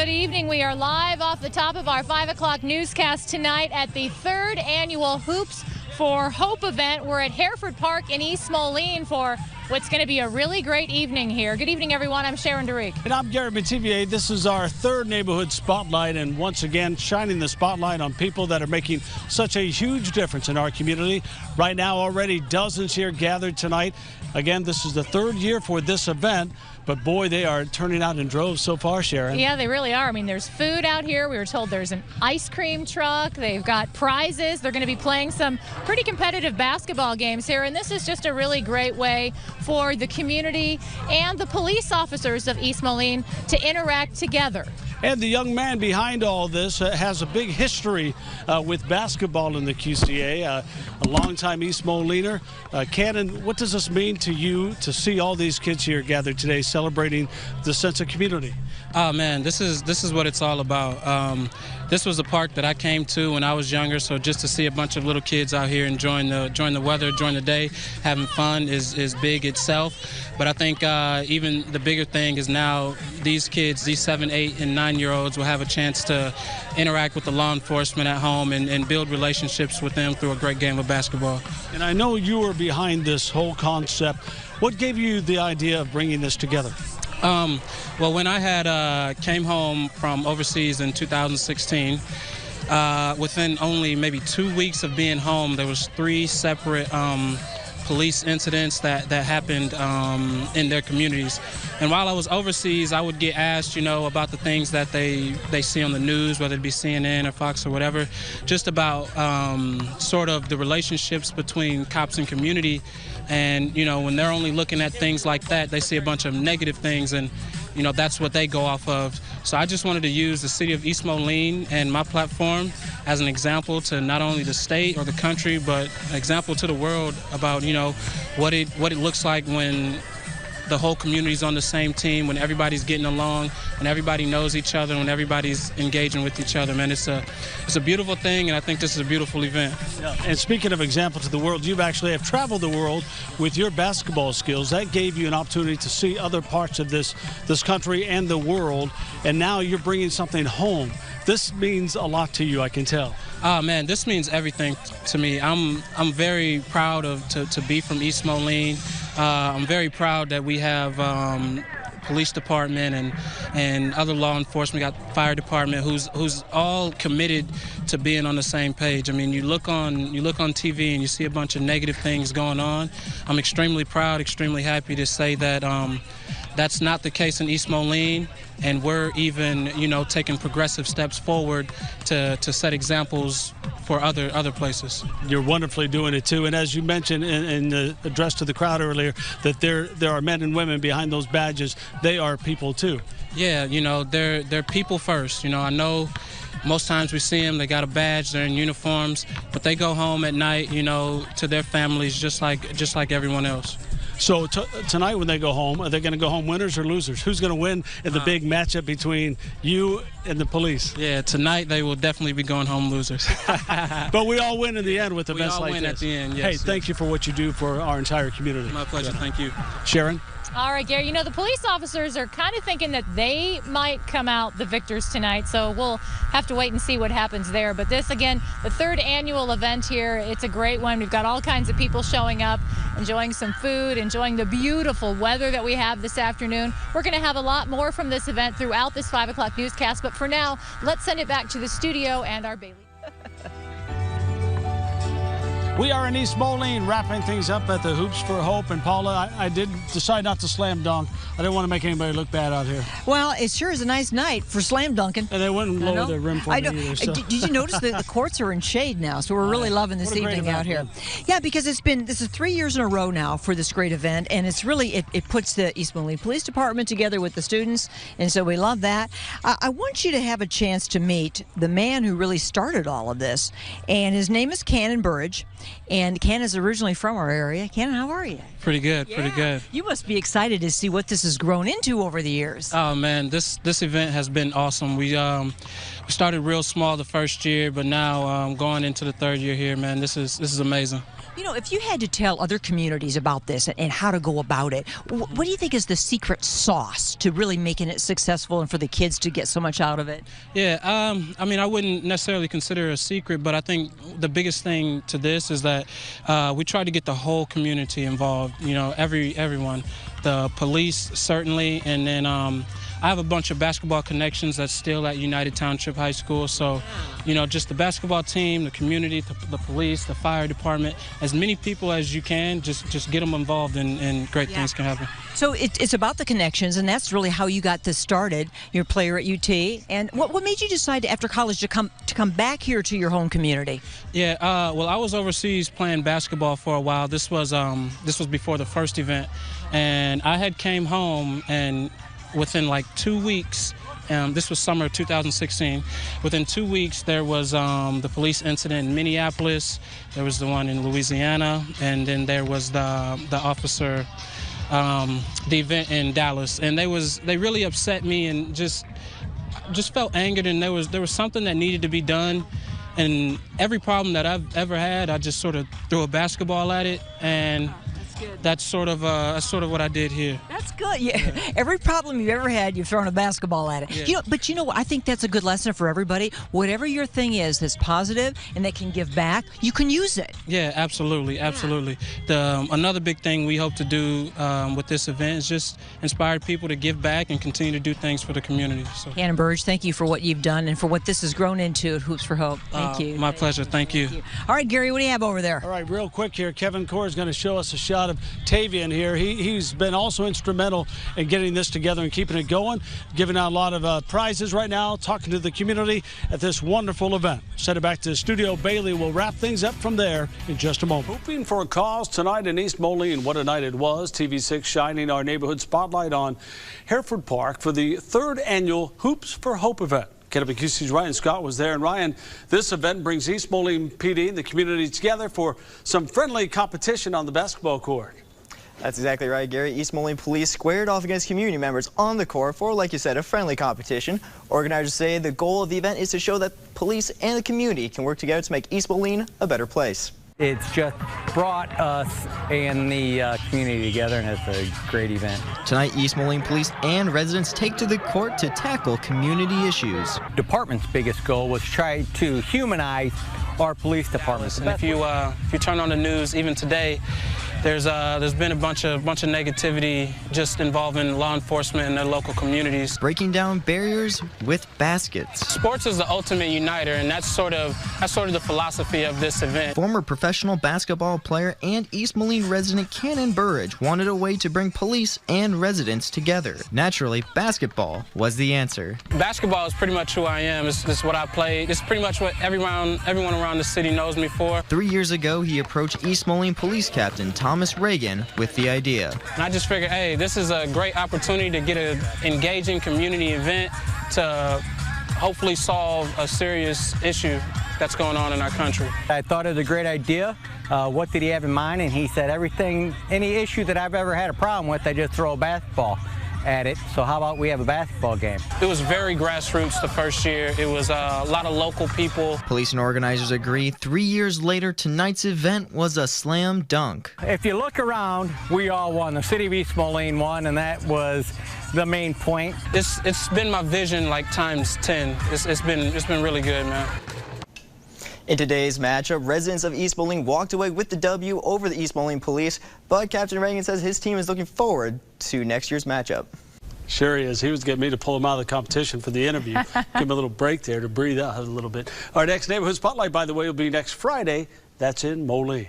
Good evening. We are live off the top of our 5 o'clock newscast tonight at the 3rd annual Hoops for Hope event. We're at Hereford Park in East Moline for what's going to be a really great evening here. Good evening, everyone. I'm Sharon DeReek. And I'm Gary Mativier. This is our 3rd neighborhood spotlight, and once again shining the spotlight on people that are making such a huge difference in our community. Right now, already dozens here gathered tonight. Again, this is the 3rd year for this event, but boy, they are turning out in droves so far, Sharon. Yeah, they really are. I mean, there's food out here. We were told there's an ice cream truck. They've got prizes. They're going to be playing some pretty competitive basketball games here, and this is just a really great way for the community and the police officers of East Moline to interact together. And the young man behind all this has a big history with basketball in the QCA, a longtime East Moliner. Kannon, what does this mean to you to see all these kids here gathered today celebrating the sense of community? Oh man, this is what it's all about. This was a park that I came to when I was younger, so just to see a bunch of little kids out here enjoying the weather, enjoying the day, having fun is big itself. But I think even the bigger thing is now these kids, these 7, 8, and 9-year-olds will have a chance to interact with the law enforcement at home and build relationships with them through a great game of basketball. And I know you were behind this whole concept. What gave you the idea of bringing this together? Well, when I had came home from overseas in 2016, within only maybe 2 weeks of being home, there was 3 separate police incidents that happened in their communities. And while I was overseas, I would get asked, about the things that they see on the news, whether it be CNN or Fox or whatever, just about sort of the relationships between cops and community. And, when they're only looking at things like that, they see a bunch of negative things, and, that's what they go off of. So I just wanted to use the city of East Moline and my platform as an example to not only the state or the country, but an example to the world about, what it looks like when the whole community's on the same team, when everybody's getting along, when everybody knows each other, when everybody's engaging with each other. Man, it's a beautiful thing, and I think this is a beautiful event. Yeah. And speaking of example to the world, you actually have traveled the world with your basketball skills. That gave you an opportunity to see other parts of this country and the world, and now you're bringing something home. This means a lot to you, I can tell. Oh man, this means everything to me. I'm very proud to be from East Moline. I'm very proud that we have police department and other law enforcement. We got fire department who's all committed to being on the same page. I mean, you look on TV and you see a bunch of negative things going on. I'm extremely proud, extremely happy to say that that's not the case in East Moline, and we're even, taking progressive steps forward to set examples for other places. You're wonderfully doing it too, and as you mentioned in the address to the crowd earlier, that there are men and women behind those badges. They are people too. Yeah, they're people first. I know most times we see them, they got a badge, they're in uniforms, but they go home at night, to their families just like everyone else. So tonight when they go home, are they going to go home winners or losers? Who's going to win in the big matchup between you and the police? Yeah, tonight they will definitely be going home losers. But we all win in the end with events like this. We all win at the end, yes. Hey, thank you for what you do for our entire community. My pleasure, thank you. Sharon? All right, Gary, the police officers are kind of thinking that they might come out the victors tonight, so we'll have to wait and see what happens there. But this, again, the 3rd annual event here, it's a great one. We've got all kinds of people showing up, enjoying some food, enjoying the beautiful weather that we have this afternoon. We're going to have a lot more from this event throughout this 5 o'clock newscast, but for now, let's send it back to the studio and our Bailey. We are in East Moline wrapping things up at the Hoops for Hope. And Paula, I did decide not to slam dunk. I didn't want to make anybody look bad out here. Well, it sure is a nice night for slam dunking. And they wouldn't lower their rim for me either. So. Did you notice that the courts are in shade now? So we're really loving this evening out here. Yeah, because this is 3 years in a row now for this great event. And it's really, it puts the East Moline Police Department together with the students. And so we love that. I want you to have a chance to meet the man who really started all of this. And his name is Kannon Burrage. And Kannon's originally from our area. Kannon, how are you? Pretty good, pretty good. You must be excited to see what this has grown into over the years. Oh man, this event has been awesome. We started real small the first year, but now going into the 3rd year here, man, this is amazing. You know, if you had to tell other communities about this and how to go about it, what do you think is the secret sauce to really making it successful and for the kids to get so much out of it? Yeah, I mean, I wouldn't necessarily consider it a secret, but I think the biggest thing to this is that we try to get the whole community involved, you know, everyone. The police, certainly, and then I have a bunch of basketball connections that's still at United Township High School, so, you know, just the basketball team, the community, the police, the fire department, as many people as you can, just get them involved and great things can happen. So it's about the connections, and that's really how you got this started. You're a player at UT, and what made you decide after college to come back here to your home community? Yeah, well, I was overseas playing basketball for a while. This was before the first event, and I had came home, and within like 2 weeks, this was summer of 2016, within 2 weeks there was the police incident in Minneapolis, there was the one in Louisiana, and then there was the officer, the event in Dallas, and they really upset me and just felt angered, and there was something that needed to be done. And every problem that I've ever had, I just sort of threw a basketball at it, and that's sort of what I did here. That's good. Yeah. Every problem you've ever had, you've thrown a basketball at it. Yeah. You know, but you know, I think that's a good lesson for everybody. Whatever your thing is that's positive and that can give back, you can use it. Yeah, absolutely, absolutely. Another big thing we hope to do with this event is just inspire people to give back and continue to do things for the community. So. Kannon Burrage, thank you for what you've done and for what this has grown into at Hoops for Hope. Thank you. My pleasure. Thank you. All right, Gary, what do you have over there? All right, real quick here, Kevin Core is going to show us a shot of Tavian here. He's been also instrumental in getting this together and keeping it going, giving out a lot of prizes right now, talking to the community at this wonderful event. Send it back to the studio. Bailey will wrap things up from there in just a moment. Hoping for a cause tonight in East Moline. What a night it was. TV6 shining our neighborhood spotlight on Hereford Park for the 3rd annual Hoops for Hope event. KWQC's Ryan Scott was there. And Ryan, this event brings East Moline PD and the community together for some friendly competition on the basketball court. That's exactly right, Gary. East Moline Police squared off against community members on the court for, like you said, a friendly competition. Organizers say the goal of the event is to show that police and the community can work together to make East Moline a better place. It's just brought us and the community together, and it's a great event. Tonight, East Moline Police and residents take to the court to tackle community issues. Department's biggest goal was to try to humanize our police departments. And if you turn on the news, even today, there's been a bunch of negativity just involving law enforcement and their local communities. Breaking down barriers with baskets. Sports is the ultimate uniter, and that's sort of the philosophy of this event. Former professional basketball player and East Moline resident Kannon Burrage wanted a way to bring police and residents together. Naturally, basketball was the answer. Basketball is pretty much who I am. It's what I play. It's pretty much what everyone around the city knows me for. 3 years ago, he approached East Moline Police Captain Thomas Reagan with the idea. And I just figured, hey, this is a great opportunity to get an engaging community event to hopefully solve a serious issue that's going on in our country. I thought it was a great idea. What did he have in mind? And he said any issue that I've ever had a problem with, I just throw a basketball at it. So how about we have a basketball game? It was very grassroots the first year. It was a lot of local people. Police and organizers agree 3 years later, tonight's event was a slam dunk. If you look around, we all won. The city of East Moline won, and that was the main point. It's been my vision like times 10. It's been really good, man. In today's matchup, residents of East Moline walked away with the W over the East Moline Police, but Captain Reagan says his team is looking forward to next year's matchup. Sure he is. He was getting me to pull him out of the competition for the interview. Give him a little break there to breathe out a little bit. Our next neighborhood spotlight, by the way, will be next Friday. That's in Moline.